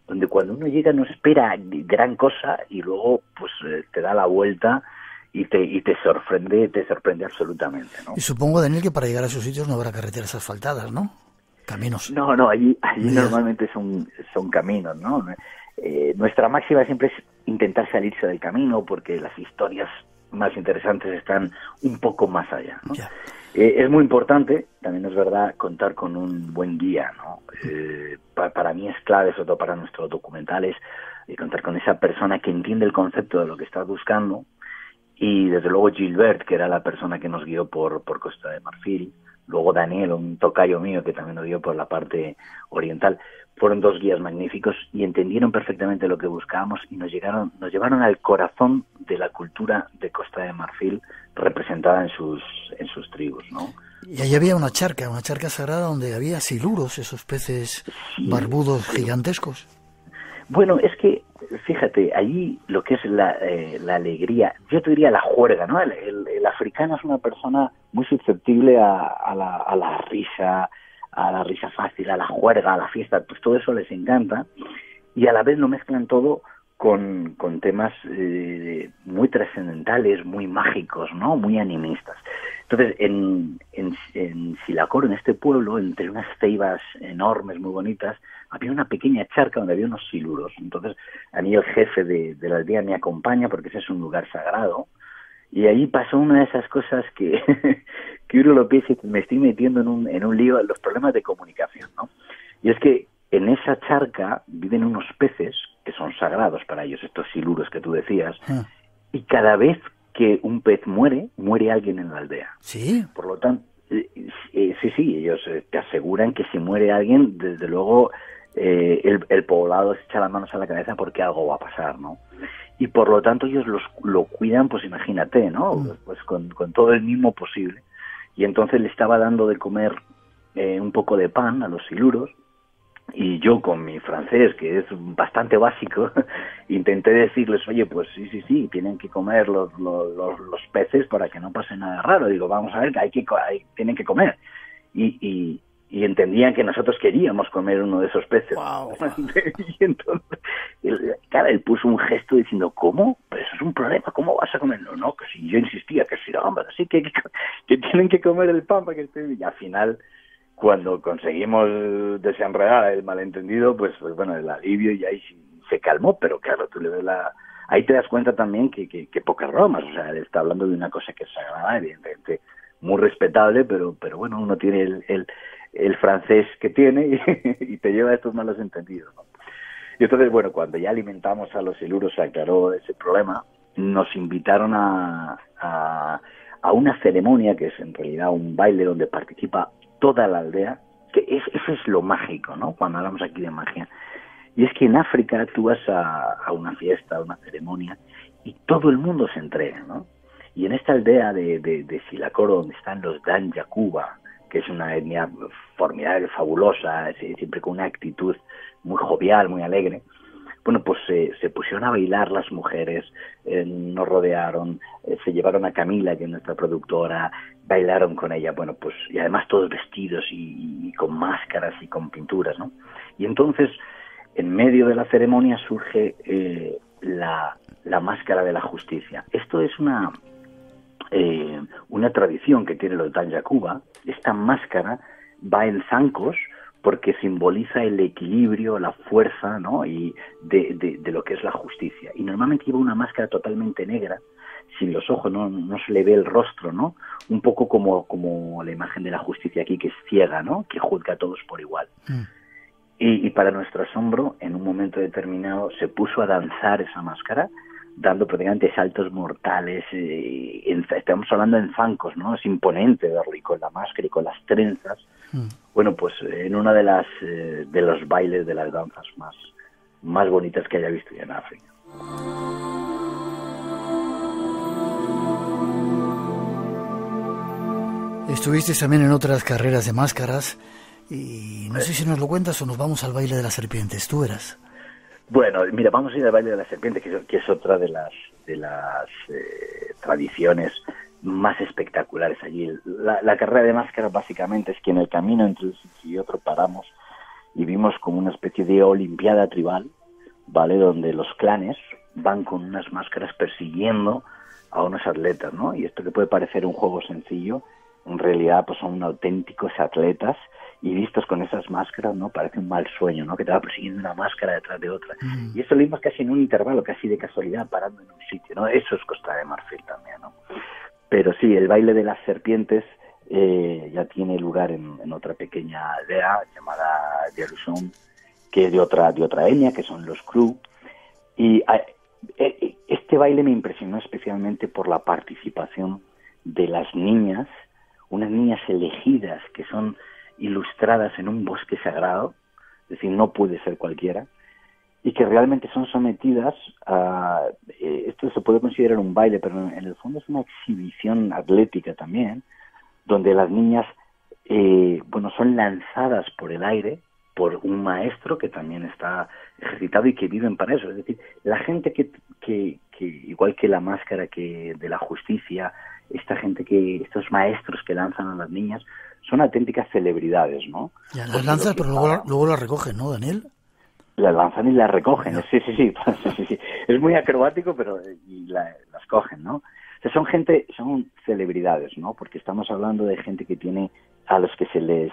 donde cuando uno llega no espera gran cosa, y luego pues te da la vuelta y te sorprende absolutamente, ¿no? Y supongo, Daniel, que para llegar a esos sitios no habrá carreteras asfaltadas, ¿no? Caminos. No, allí normalmente son caminos, ¿no? Nuestra máxima siempre es intentar salirse del camino, porque las historias más interesantes están un poco más allá, ¿no? Es muy importante, también es verdad, contar con un buen guía, ¿no? Para mí es clave, sobre todo para nuestros documentales, contar con esa persona que entiende el concepto de lo que estás buscando. Y desde luego Gilbert, que era la persona que nos guió por Costa de Marfil, luego Daniel, un tocayo mío que también nos guió por la parte oriental. Fueron 2 guías magníficos y entendieron perfectamente lo que buscábamos, y nos llevaron al corazón de la cultura de Costa de Marfil, representada en sus tribus, ¿no? Y allí había una charca sagrada donde había siluros, esos peces barbudos gigantescos. Bueno, es que, fíjate, allí lo que es la alegría, yo te diría la juerga, ¿no? El africano es una persona muy susceptible a la risa fácil, a la juerga, a la fiesta, pues todo eso les encanta, y a la vez lo mezclan todo con temas muy trascendentales, muy mágicos, ¿no? Muy animistas. Entonces, en Silacoro, en este pueblo, entre unas ceibas enormes, muy bonitas, había una pequeña charca donde había unos siluros. Entonces, a mí el jefe de la aldea me acompaña, porque ese es un lugar sagrado, y ahí pasó una de esas cosas que uno lo piensa y me estoy metiendo en un lío, los problemas de comunicación, ¿no? Y es que en esa charca viven unos peces que son sagrados para ellos, estos siluros que tú decías, y cada vez que un pez muere alguien en la aldea. ¿Sí? Por lo tanto, sí, ellos te aseguran que si muere alguien, desde luego el poblado se echa las manos a la cabeza porque algo va a pasar, ¿no? Y por lo tanto ellos lo cuidan, pues imagínate, ¿no? Pues con todo el mimo posible. Y entonces le estaba dando de comer un poco de pan a los siluros, y yo con mi francés, que es bastante básico, intenté decirles, oye, pues sí, tienen que comer los peces para que no pase nada raro. Digo, vamos a ver, tienen que comer. Y entendían que nosotros queríamos comer uno de esos peces. Wow. Y entonces, él puso un gesto diciendo, ¿cómo? Pues eso es un problema, ¿cómo vas a comer? No, que si yo insistía, que si no, hombre, así que tienen que comer el pan para que esté... Y al final, cuando conseguimos desenredar el malentendido, pues bueno, el alivio y ahí se calmó, pero claro, tú le ves ahí te das cuenta también que pocas bromas, o sea, él está hablando de una cosa que es sagrada, evidentemente muy respetable, pero bueno, uno tiene el francés que tiene y te lleva a estos malos entendidos, ¿no? Y entonces, bueno, cuando ya alimentamos a los siluros, se aclaró ese problema, nos invitaron a una ceremonia que es en realidad un baile donde participa toda la aldea, que eso es lo mágico, ¿no? Cuando hablamos aquí de magia. Y es que en África tú vas a una fiesta, a una ceremonia, y todo el mundo se entrega, ¿no? Y en esta aldea de Silakoro, donde están los Dan Yakuba, que es una etnia formidable, fabulosa, siempre con una actitud muy jovial, muy alegre, bueno, pues se pusieron a bailar las mujeres, nos rodearon, se llevaron a Camila, que es nuestra productora, bailaron con ella, bueno, pues, y además todos vestidos y con máscaras y con pinturas, ¿no? Y entonces, en medio de la ceremonia surge la máscara de la justicia. Esto es una tradición que tienen los Dan Yakuba. Esta máscara va en zancos porque simboliza el equilibrio, la fuerza, ¿no? Y de lo que es la justicia. Y normalmente lleva una máscara totalmente negra, sin los ojos, no se le ve el rostro, ¿no? Un poco como la imagen de la justicia aquí, que es ciega, ¿no? Que juzga a todos por igual. Y para nuestro asombro, en un momento determinado se puso a danzar esa máscara, dando prácticamente saltos mortales, estamos hablando en zancos, ¿no? Es imponente verlo, y con la máscara y con las trenzas. Bueno, pues en una de los bailes, de las danzas más bonitas que haya visto ya en África. Estuviste también en otras carreras de máscaras, y no sé si nos lo cuentas o nos vamos al baile de las serpientes. ¿Tú eras? Bueno, mira, vamos a ir al baile de la serpiente, que es otra de las tradiciones más espectaculares allí. La carrera de máscaras básicamente es que en el camino entre un sitio y otro paramos y vimos como una especie de olimpiada tribal, ¿vale? Donde los clanes van con unas máscaras persiguiendo a unos atletas, ¿no? Y esto que puede parecer un juego sencillo, en realidad pues son auténticos atletas, y vistos con esas máscaras, ¿no? Parece un mal sueño, ¿no? Que te va persiguiendo una máscara detrás de otra. Y eso lo vimos casi en un intervalo, casi de casualidad, parando en un sitio, ¿no? Eso es Costa de Marfil también, ¿no? Pero sí, el baile de las serpientes ya tiene lugar en otra pequeña aldea llamada Jerusalén, que es de otra etnia, que son los Kru. Y este baile me impresionó especialmente por la participación de las niñas, unas niñas elegidas que son ilustradas en un bosque sagrado, es decir, no puede ser cualquiera, y que realmente son sometidas a... esto se puede considerar un baile, pero en el fondo es una exhibición atlética también, donde las niñas son lanzadas por el aire por un maestro que también está ejercitado y que viven para eso. Es decir, la gente que igual que la máscara de la justicia, estos maestros que lanzan a las niñas, son auténticas celebridades, ¿no? Ya las lanzan, pero luego las recogen, ¿no, Daniel? Las lanzan y las recogen, sí. Es muy acrobático, pero las cogen, ¿no? O sea, son celebridades, ¿no? Porque estamos hablando de gente que tiene, a los que se les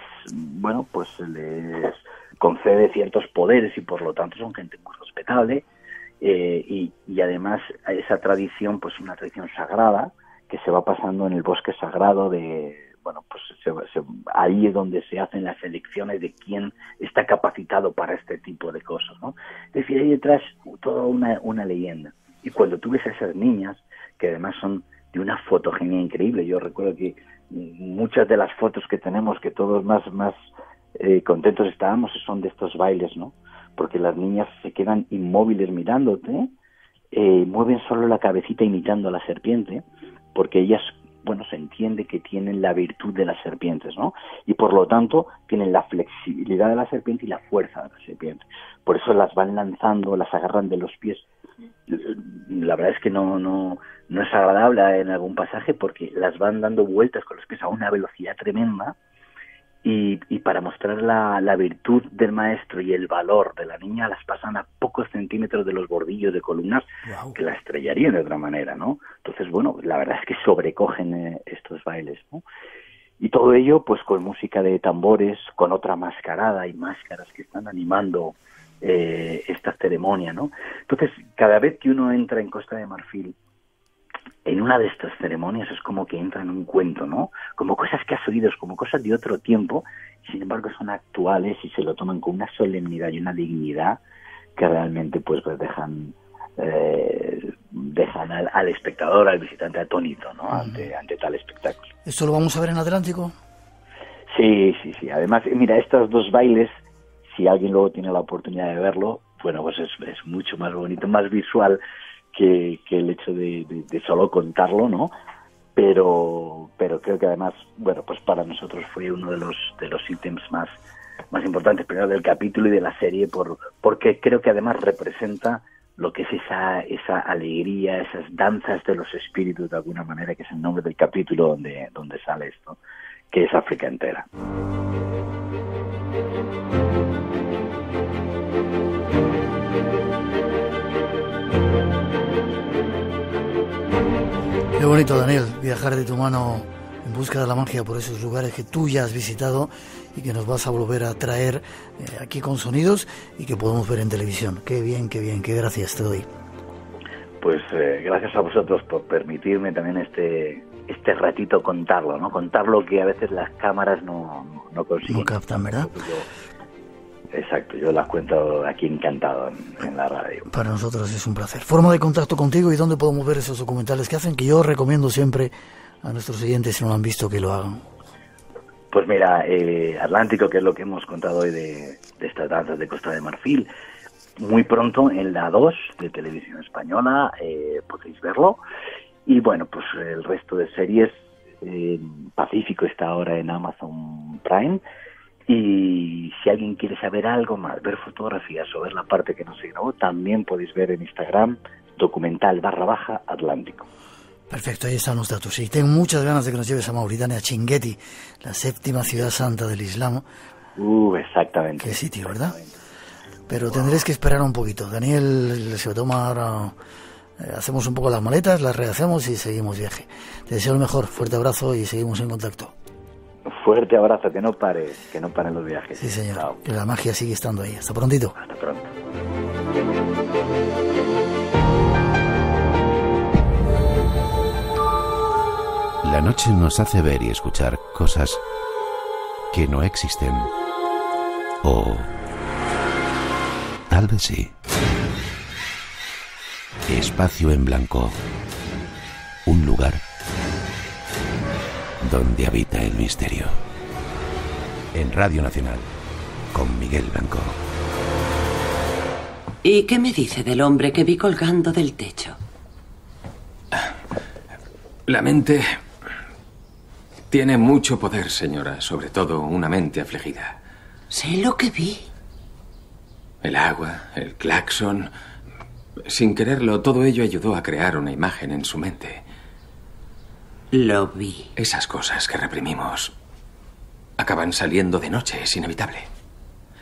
concede ciertos poderes, y por lo tanto son gente muy respetable, y además esa tradición, pues una tradición sagrada que se va pasando en el bosque sagrado ahí es donde se hacen las elecciones de quién está capacitado para este tipo de cosas, ¿no? Es decir, hay detrás toda una leyenda. Y cuando tú ves a esas niñas, que además son de una fotogenia increíble, yo recuerdo que muchas de las fotos que tenemos, que todos más contentos estábamos, son de estos bailes, ¿no? Porque las niñas se quedan inmóviles mirándote, mueven solo la cabecita imitando a la serpiente, porque ellas, se entiende que tienen la virtud de las serpientes, ¿no? Y por lo tanto tienen la flexibilidad de la serpiente y la fuerza de la serpiente. Por eso las van lanzando, las agarran de los pies. La verdad es que no es agradable en algún pasaje, porque las van dando vueltas con los pies a una velocidad tremenda, y para mostrar la virtud del maestro y el valor de la niña, las pasan a pocos centímetros de los bordillos de columnas que la estrellarían de otra manera, ¿no? Entonces, bueno, la verdad es que sobrecogen estos bailes, ¿no? Y todo ello, pues con música de tambores, con otra mascarada y máscaras que están animando esta ceremonia, ¿no? Entonces, cada vez que uno entra en Costa de Marfil, en una de estas ceremonias, es como que entra en un cuento, ¿no? Como cosas que has oído, como cosas de otro tiempo, sin embargo son actuales y se lo toman con una solemnidad y una dignidad que realmente pues dejan al espectador, al visitante atónito, ¿no? Ante tal espectáculo. ¿Esto lo vamos a ver en Atlántico? Sí. Además, mira, estos dos bailes, si alguien luego tiene la oportunidad de verlo, bueno, pues es mucho más bonito, más visual que el hecho de solo contarlo, ¿no? Pero creo que además, bueno, pues para nosotros fue uno de los ítems más importantes, primero del capítulo y de la serie, porque creo que además representa lo que es esa alegría, esas danzas de los espíritus, de alguna manera, que es el nombre del capítulo donde sale esto, que es África entera. Qué bonito, Daniel, viajar de tu mano en busca de la magia por esos lugares que tú ya has visitado y que nos vas a volver a traer aquí con sonidos y que podemos ver en televisión. Qué bien, qué gracias te doy. Pues gracias a vosotros por permitirme también este ratito contarlo, ¿no? Contar lo que a veces las cámaras no consiguen. No captan, ¿verdad? Exacto, yo las cuento aquí encantado en la radio. Para nosotros es un placer. Forma de contacto contigo y dónde podemos ver esos documentales que hacen, que yo recomiendo siempre a nuestros oyentes, si no lo han visto, que lo hagan. Pues mira, Atlántico, que es lo que hemos contado hoy de estas danzas de Costa de Marfil, muy pronto en la 2 de Televisión Española podéis verlo. Y bueno, pues el resto de series, Pacífico está ahora en Amazon Prime. Y si alguien quiere saber algo más, ver fotografías o ver la parte que no se grabó, también podéis ver en Instagram documental_Atlántico. Perfecto, ahí están los datos. Y tengo muchas ganas de que nos lleves a Mauritania, Chinguetti, la 7ª ciudad santa del Islam. Exactamente. Qué sitio, ¿verdad? Pero tendréis que esperar un poquito. Daniel se toma ahora... hacemos un poco las maletas, las rehacemos y seguimos viaje. Te deseo lo mejor, fuerte abrazo y seguimos en contacto. Fuerte abrazo, que no paren los viajes. Sí, señor. Chao. Que la magia sigue estando ahí. Hasta prontito. Hasta pronto. La noche nos hace ver y escuchar cosas que no existen. O tal vez sí. Espacio en blanco. Un lugar donde habita el misterio. En Radio Nacional, con Miguel Blanco. ¿Y qué me dice del hombre que vi colgando del techo? La mente tiene mucho poder, señora, sobre todo una mente afligida. Sé lo que vi. El agua, el claxon... Sin quererlo, todo ello ayudó a crear una imagen en su mente. Lo vi. Esas cosas que reprimimos acaban saliendo de noche, es inevitable.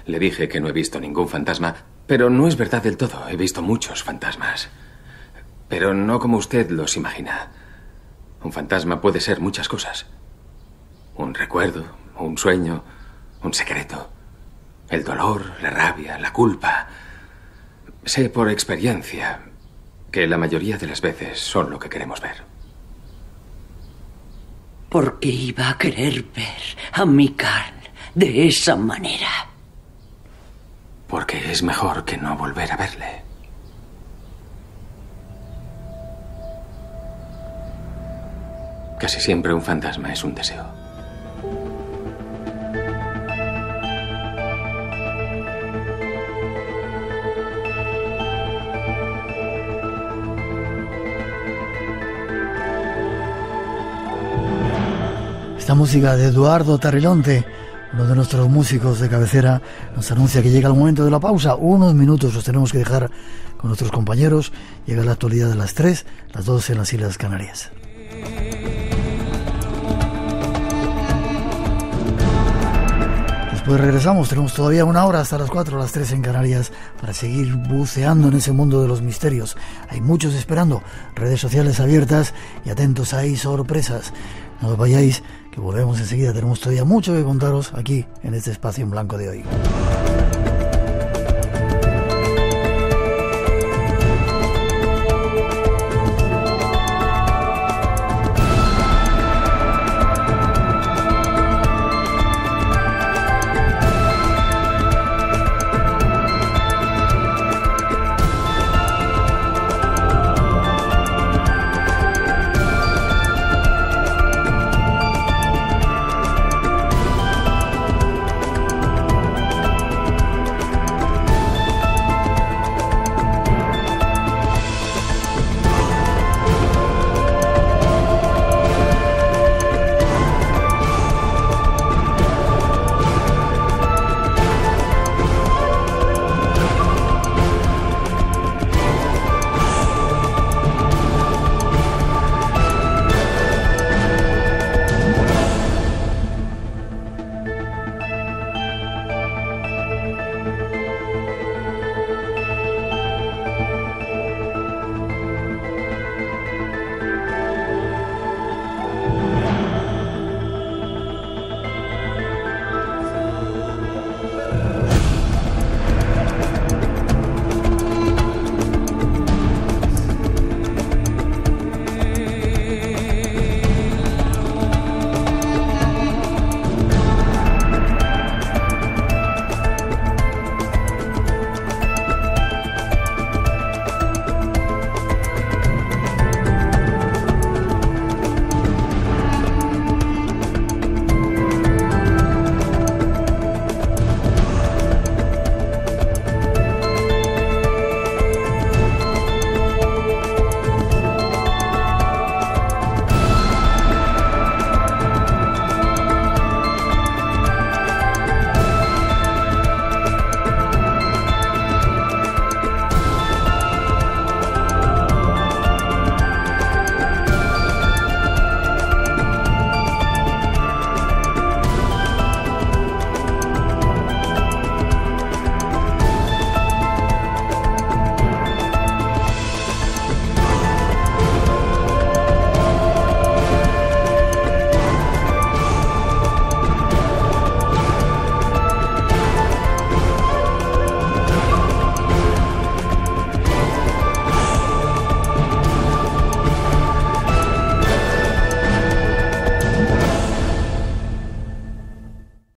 Le dije que no he visto ningún fantasma, pero no es verdad del todo. He visto muchos fantasmas. Pero no como usted los imagina. Un fantasma puede ser muchas cosas. Un recuerdo, un sueño, un secreto. El dolor, la rabia, la culpa. Sé por experiencia que la mayoría de las veces son lo que queremos ver. ¿Por qué iba a querer ver a mi carne de esa manera? Porque es mejor que no volver a verle. Casi siempre un fantasma es un deseo. Esta música de Eduardo Tarrilonte, uno de nuestros músicos de cabecera, nos anuncia que llega el momento de la pausa. Unos minutos los tenemos que dejar con nuestros compañeros. Llega la actualidad de las 3, las 2 en las Islas Canarias. Pues regresamos, tenemos todavía una hora hasta las 4, las 3 en Canarias para seguir buceando en ese mundo de los misterios. Hay muchos esperando, redes sociales abiertas y atentos, hay sorpresas. No os vayáis, que volvemos enseguida, tenemos todavía mucho que contaros aquí en este espacio en blanco de hoy.